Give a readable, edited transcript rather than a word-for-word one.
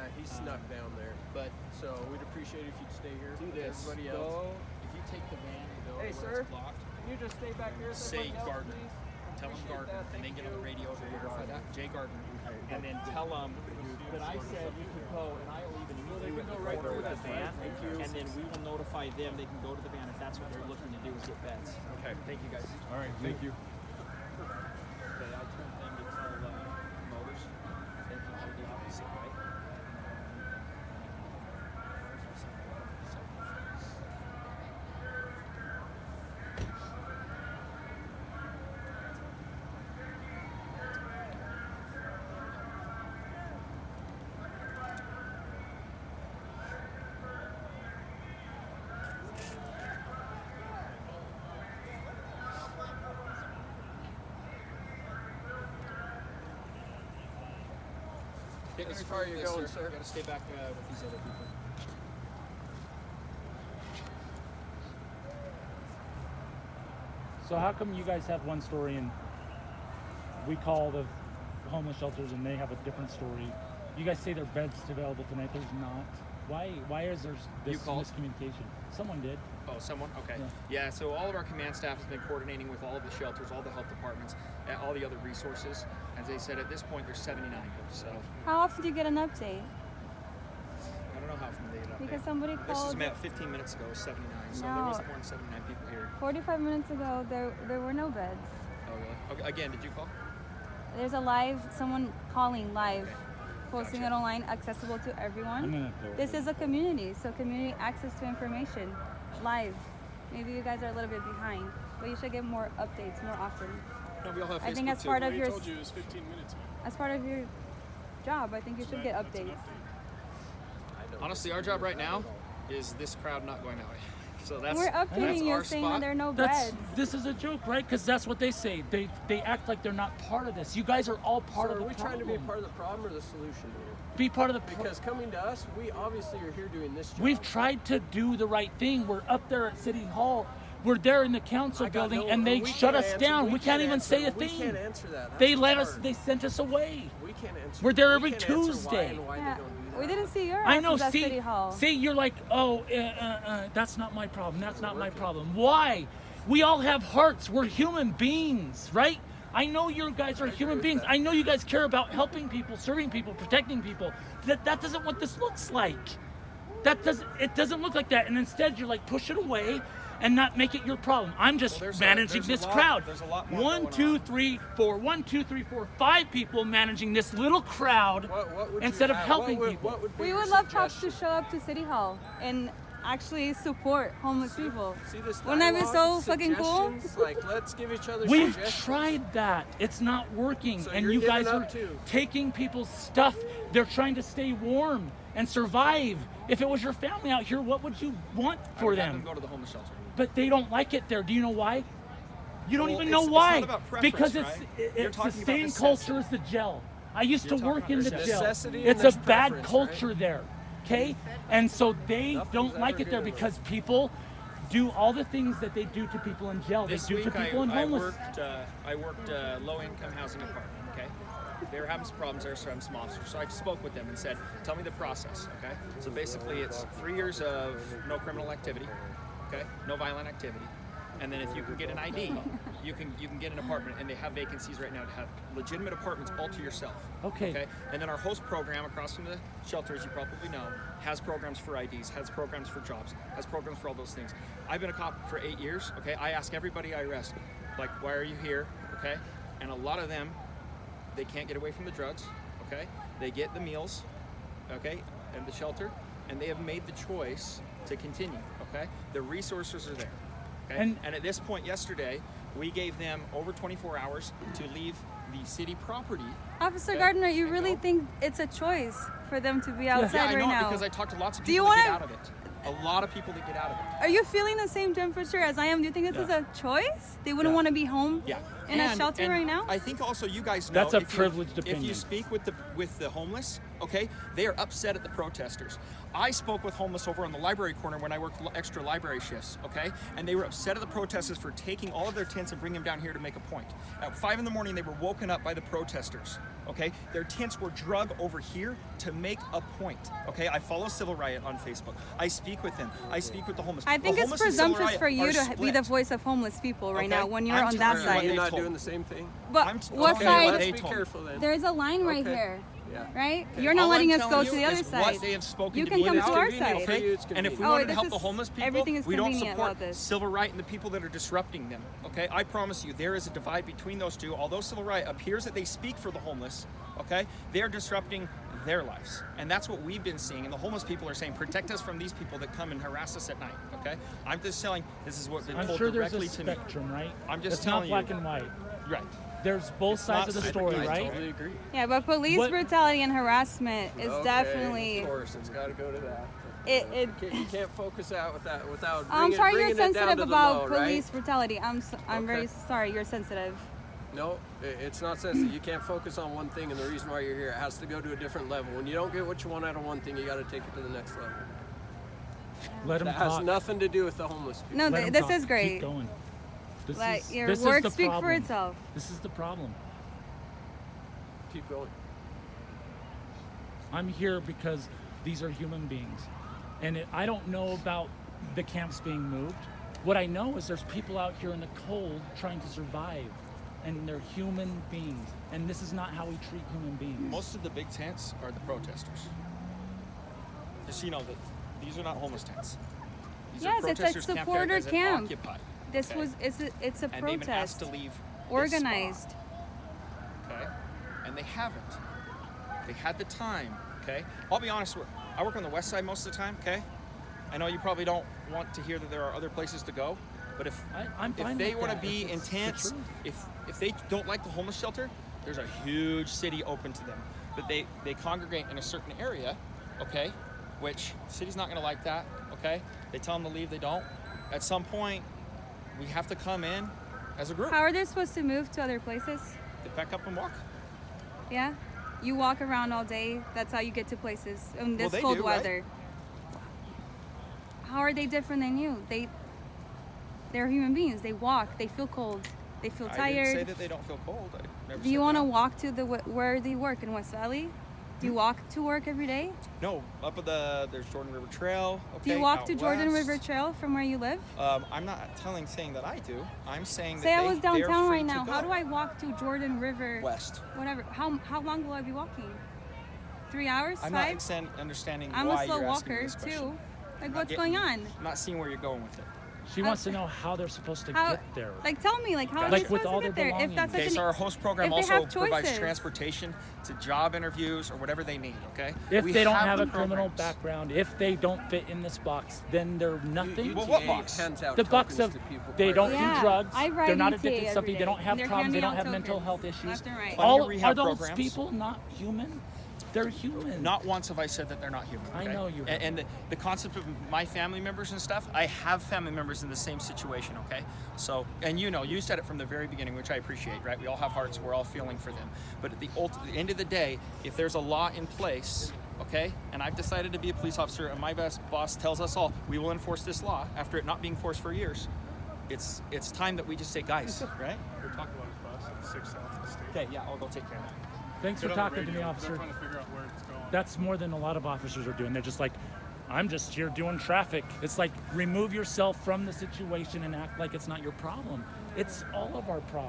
Yeah, he snuck down there. But So we'd appreciate it if you'd stay here. do with this. Everybody else. If you take the van and go Hey, to sir. where it's blocked, Can you just stay back here? say Gardner. Tell them Gardner, and then get on the radio to verify that. Jay Gardner. And then tell them that I said you could go, and I'll even meet you at the corner with the van. And then we will notify them. They can go to the van if that's what they're looking to do is get beds. Okay, thank you guys. All right, thank you. Okay, I turned them to tell Motors. They can do the opposite, right? As far as you're going, sir. You gotta stay back with these other people. So how come you guys have one story and we call the homeless shelters and they have a different story? You guys say there are beds available tonight. There's not. Why is there this miscommunication? Someone did. Oh, someone? Okay. Yeah, so all of our command staff has been coordinating with all of the shelters, all the health departments, and all the other resources. As they said, at this point, there's 79. So How often do you get an update? I don't know how often they get up Because there. somebody This was called about 15 minutes ago, 79. So there No. wasn't more than 79 people here. 45 minutes ago. There were no beds. Oh, really? Okay, again, did you call? There's a live, someone calling live, Okay. posting Gotcha. it online, accessible to I'm everyone. gonna go This with is a community, so community access to information, live. Maybe you guys are a little bit behind, but you should get more updates more often. No, we all have Facebook I think as too. part of I your told you it was 15 minutes ago. as part of your job, I think you should get That's an updates. update. Honestly, our job right now is this crowd not going that way. So that's We're that's updating you our saying spot. that there are no That's, beds. this is a joke, right? Because that's what they say. They act like they're not part of this. You guys are all part So of are the we problem. trying to be part of the problem or the solution here? Be part of the Because coming to us, we obviously are here doing this job. We've tried to do the right thing. We're up there at City Hall. We're there in the council building, and they shut us down. We can't even say a We thing. can't answer that. They That's let us. hard. They sent us away. We can't answer. We're there we every can't answer why Tuesday. and why Yeah, they don't do that. we didn't see your I know. asses at City Hall. See, you're like, oh, that's not my problem. That's not my problem. Why? We all have hearts. We're human beings, right? I know you guys are human beings. I know you guys care about helping people, serving people, protecting people. That doesn't what this looks like. It doesn't look like that. And instead, you're like, push it away and not make it your problem. I'm just managing this crowd. There's a lot more 1, going 2, on. 3, 4. 1, 2, 3, 4, 5 people managing this little crowd What would instead you of have? helping What would, people. What would be We your would love cops to suggestion? show up to City Hall and actually support homeless people. See this Wouldn't that be dialogue, so fucking cool? suggestions? Like, let's give each other We've suggestions. tried that. It's not working. So and you're you guys giving are up too. taking people's stuff. They're trying to stay warm and survive. If it was your family out here, what would you want I for would have them? go to the homeless shelter. But they don't like it there. Do you know why? You don't Well, even know it's why. not about preference, Because right? You're it's the talking about same necessity. culture as the jail. I used to You're work talking in the about jail. necessity and It's a there's bad preference, culture right? there. Okay? And so they Nothing's don't like ever it there good in because people do all the things that they do to people in jail. This they do week to people in I homeless. worked low-income housing apartment, okay? They were having some problems there, so having some officers. So I spoke with them and said, tell me the process, okay? So basically it's 3 years of no criminal activity, okay? No violent activity. And then if you can get an ID, you can get an apartment, and they have vacancies right now to have legitimate apartments all to yourself. Okay. And then our host program across from the shelter, as you probably know, has programs for IDs, has programs for jobs, has programs for all those things. I've been a cop for 8 years, okay? I ask everybody I arrest, like, why are you here, okay? And a lot of them, they can't get away from the drugs, okay? They get the meals, okay, and the shelter, and they have made the choice to continue, okay? The resources are there. Okay? And at this point yesterday, we gave them over 24 hours to leave the city property. Officer Okay. Gardner, you And really go. think it's a choice for them to be outside Yeah, I know right now? because I talked to lots of Do you people to want get out of it. A lot of people that get out of it. Are you feeling the same temperature as I am? Do you think this is a choice? They wouldn't want to be home Yeah. in a shelter right now? I think also you guys know That's a if you- privileged If opinion. you speak with the homeless, okay, they are upset at the protesters. I spoke with homeless over on the library corner when I worked extra library shifts, okay, and they were upset at the protesters for taking all of their tents and bringing them down here to make a point. At 5 in the morning, they were woken up by the protesters. Okay, their tents were drug over here to make a point. Okay, I follow Civil Riot on Facebook. I speak with them. I speak with the homeless. I think The it's homeless and Civil presumptuous Riot for you are to be the split. voice of homeless people right Okay. now when you're I'm on that telling you what side. You're they not told doing me. the same thing? But I'm what okay, side? Let's they be told me. careful then. There's a line right Okay. here, Yeah. right? You're not All letting I'm us go telling to you the other is side. What they have spoken You to can me come to about, our convenient side. for you, it's And if we Oh, want to this help is- the homeless people, everything is we don't convenient support about this. Civil Riot and the people that are disrupting them. Okay, I promise you, there is a divide between those two. Although Civil Riot appears that they speak for the homeless, okay, they are disrupting their lives, and that's what we've been seeing. And the homeless people are saying, protect us from these people that come and harass us at night. Okay, I'm just telling. This is what been I'm told sure there's directly a to me. spectrum, right? I'm just it's telling not black you. and white. Right. There's both sides of the not- story, I right? totally agree. Yeah, but police What- brutality and harassment is Okay, definitely Of course, it's got to go to that. it. You can't focus out with that without. I'm sorry you're bringing it down sensitive to the about low, police Right? brutality. I'm very Okay. sorry you're sensitive. No, it's not sensitive. You can't focus on one thing, and the reason why you're here, it has to go to a different level. When you don't get what you want out of one thing, you got to take it to the next level. Let them That has talk. nothing to do with the homeless people. No, Let 'em this talk. is great. Keep going. This Like is, your this is words the speak for problem. itself. This is the problem. Keep going. I'm here because these are human beings. And I don't know about the camps being moved. What I know is there's people out here in the cold trying to survive. And they're human beings. And this is not how we treat human beings. Most of the big tents are the protesters. Just so you know that these are not homeless tents. These Yes, are it's a protesters camped out supporter as an camp. Occupy. This Okay. was it's a And they've been asked protest to leave this organized. spot, okay, and they haven't. They had the time. Okay, I'll be honest. I work on the west side most of the time. Okay, I know you probably don't want to hear that there are other places to go, but if I'm if fine they with want to that. be If in it's the tents, truth. if they don't like the homeless shelter, there's a huge city open to them. But they congregate in a certain area, okay, which the city's not going to like that. Okay, they tell them to leave, they don't. At some point, we have to come in as a group. How are they supposed to move to other places? They pack up and walk. Yeah, you walk around all day. That's how you get to places in this they cold do, right? weather. How are they different than you? They're human beings. They walk. They feel cold. They feel I didn't say tired. that they don't feel cold. I never Do you said want to that. walk to where they work in West Valley? Do you walk to work every day? No, up at there's Jordan River Trail. Okay, Do you walk out to Jordan west. River Trail from where you live? I'm not saying that I do. I'm saying Say that I was they're downtown free right to now. How go. do I walk to Jordan River? West? Whatever. How long will I be walking? 3 hours? I'm 5? not understanding I'm why a slow you're asking me walker this question. too. Like not what's getting- going on? I'm not seeing where you're going with it. She wants to know how they're supposed to How? get there. Like tell me, like how are Like they with supposed all to get their there? If that's belongings. such Okay, an so our host program if they also have provides choices. transportation to job interviews or whatever they need. Okay. If We they don't have the a criminal programs. background, if they don't fit in this box, then they're nothing. Well, what box? Hands out The box tokens of to people they don't privately. Yeah, do drugs, I ride they're not ETA addicted to every something, they day, don't have and they're problems, they handing don't out have mental tokens health issues. left and right. Plenty of All rehab are those programs. people not human? They're human. Not once have I said that they're not human. I okay? know you And, and the concept of my family members and stuff, I have family members in the same situation, okay? So, and you said it from the very beginning, which I appreciate, right? We all have hearts, we're all feeling for them. But at the end of the day, if there's a law in place, okay, and I've decided to be a police officer and my boss tells us all, we will enforce this law after it not being enforced for years, it's time that we just say, guys, right? We're talking about his bus at 6 South and State. Okay, yeah, I'll go take care of that. Thanks for Get on the talking to me, radio. officer. They're trying to figure out where it's going. That's more than a lot of officers are doing. They're just like, I'm just here doing traffic. It's like remove yourself from the situation and act like it's not your problem. It's all of our problem.